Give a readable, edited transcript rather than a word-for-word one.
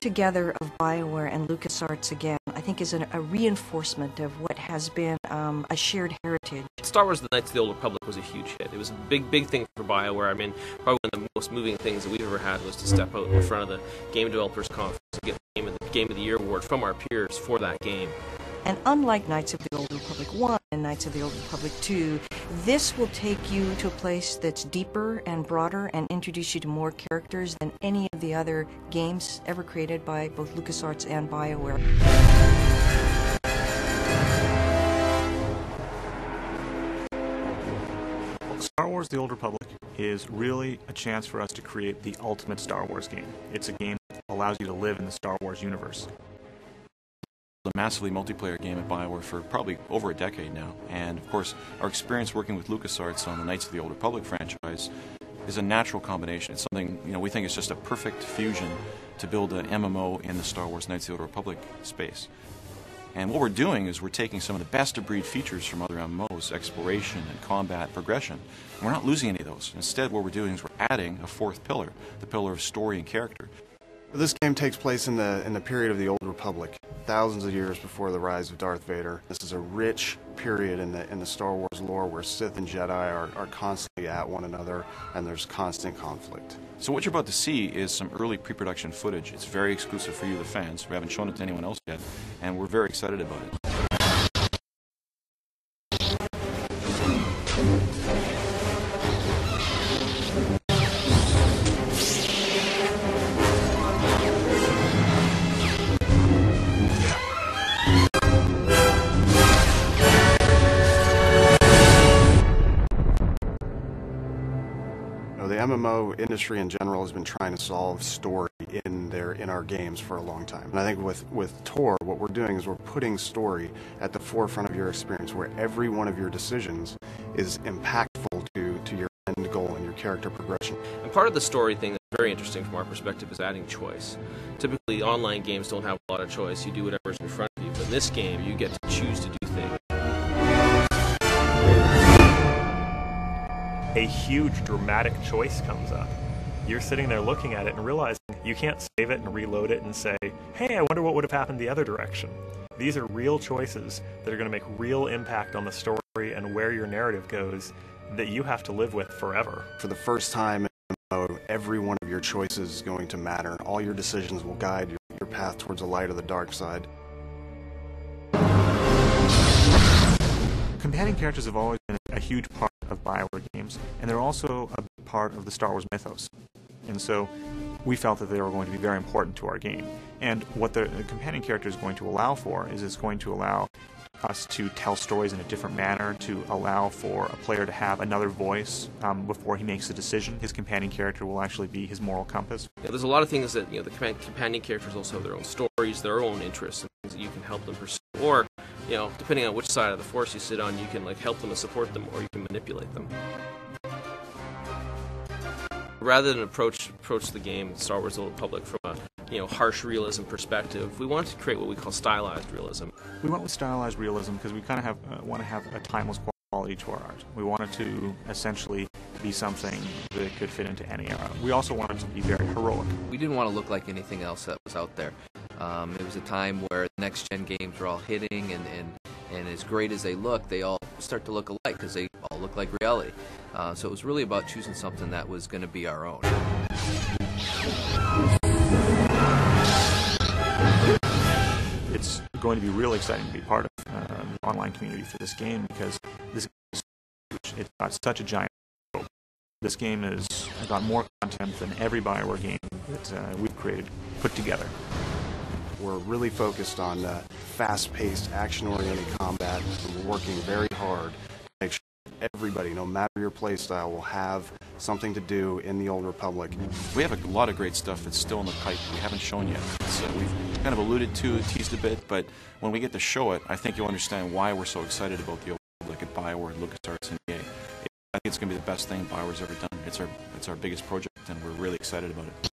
together of BioWare and LucasArts again, I think, is a reinforcement of what has been a shared heritage. Star Wars: The Knights of the Old Republic was a huge hit. It was a big thing for BioWare. I mean, probably one of the most moving things that we've ever had was to step out in front of the Game Developers Conference and get the Game of the Year award from our peers for that game. And unlike Knights of the Old Republic 1 and Knights of the Old Republic 2, this will take you to a place that's deeper and broader and introduce you to more characters than any of the other games ever created by both LucasArts and BioWare. Star Wars: The Old Republic is really a chance for us to create the ultimate Star Wars game. It's a game that allows you to live in the Star Wars universe. A massively multiplayer game at BioWare for probably over a decade now, and of course our experience working with LucasArts on the Knights of the Old Republic franchise is a natural combination. It's something, we think is just a perfect fusion to build an MMO in the Star Wars Knights of the Old Republic space. And what we're doing is we're taking some of the best-of-breed features from other MMOs, exploration and combat progression, and we're not losing any of those. Instead, what we're doing is we're adding a fourth pillar, the pillar of story and character. This game takes place in the period of the Old Republic, thousands of years before the rise of Darth Vader. This is a rich period in the Star Wars lore where Sith and Jedi are constantly at one another, and there's constant conflict. So what you're about to see is some early pre-production footage. It's very exclusive for you, the fans. We haven't shown it to anyone else yet, and we're very excited about it. The MMO industry in general has been trying to solve story in our games for a long time. And I think with Tor, what we're doing is we're putting story at the forefront of your experience, where every one of your decisions is impactful to your end goal and your character progression. And part of the story thing that's very interesting from our perspective is adding choice. Typically, online games don't have a lot of choice. You do whatever's in front of you. But in this game, you get to choose to do things. A huge dramatic choice comes up. You're sitting there looking at it and realizing you can't save it and reload it and say, hey, I wonder what would have happened the other direction. These are real choices that are going to make real impact on the story and where your narrative goes that you have to live with forever. For the first time in MMO, every one of your choices is going to matter. All your decisions will guide your path towards the light or the dark side. Companion characters have always been a huge part of BioWare games, and they're also a big part of the Star Wars mythos. And so we felt that they were going to be very important to our game. And what the companion character is going to allow for is it's going to allow us to tell stories in a different manner, to allow for a player to have another voice before he makes a decision. His companion character will actually be his moral compass. Yeah, there's a lot of things that the companion characters also have their own stories, their own interests, and things that you can help them pursue. Or, depending on which side of the force you sit on, you can help them and support them, or you can manipulate them. Rather than approach the game Star Wars: The Old Republic from a harsh realism perspective, we wanted to create what we call stylized realism. We went with stylized realism because we kind of want to have a timeless quality to our art. We wanted to essentially be something that could fit into any era. We also wanted to be very heroic. We didn't want to look like anything else that was out there. It was a time where next-gen games were all hitting, and as great as they look, they all start to look alike because they all look like reality. So it was really about choosing something that was going to be our own. It's going to be really exciting to be part of the online community for this game because this game is huge. It's got such a giant scope. This game has got more content than every BioWare game that we've created put together. We're really focused on fast-paced, action-oriented combat, and we're working very hard to make sure everybody, no matter your play style, will have something to do in the Old Republic. We have a lot of great stuff that's still in the pipe we haven't shown yet. We've kind of alluded to, teased a bit, but when we get to show it, I think you'll understand why we're so excited about the Old Republic at BioWare, LucasArts, and EA. I think it's going to be the best thing BioWare's ever done. It's our biggest project, and we're really excited about it.